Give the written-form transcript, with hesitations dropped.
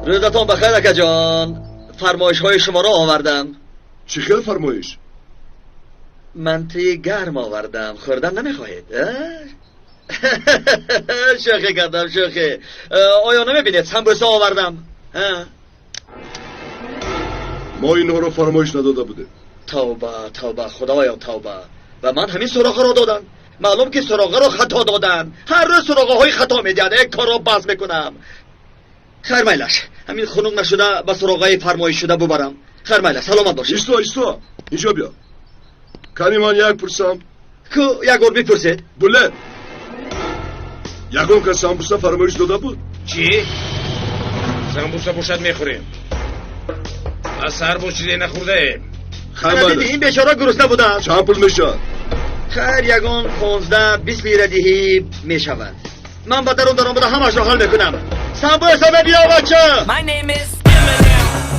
روزتون بخیر اکا جان. فرمایش های شما را آوردم. چی خیلی فرمایش؟ منتی گرم آوردم، خوردن نمیخواهید؟ شوخی کردم شوخی. آیا نمیبینید سمبوسه آوردم؟ ما اینها رو فرمایش نداده بوده. توبه توبه خدایا توبه. و من همین سراغه را دادن. معلوم که سراغه را خطا دادن. هر روز سراغه های خطا میدن. یک کار را باز میکنم. خیر میلش، همین خنک نشده به سراغه فرمایش شده ببرم. خیر میلش، سلامت باشید. ایستا اینجا بیا. کنی من یک پرسم؟ کو یک بار بپرسید. بله یکم که سمبوسه فرمایش داده بود. چی؟ سمبوسه باشد میخوریم. از سر با چیزی نخورده ایم. خیر دیدی این بیچاره گرسنه بوده است. چند پول میشه؟ خیر یگان 15-20 لیره دیهی میشود. من به درون درآمد همش را حل میکنم. سمبوسه بیا بچه. My name is Eminem.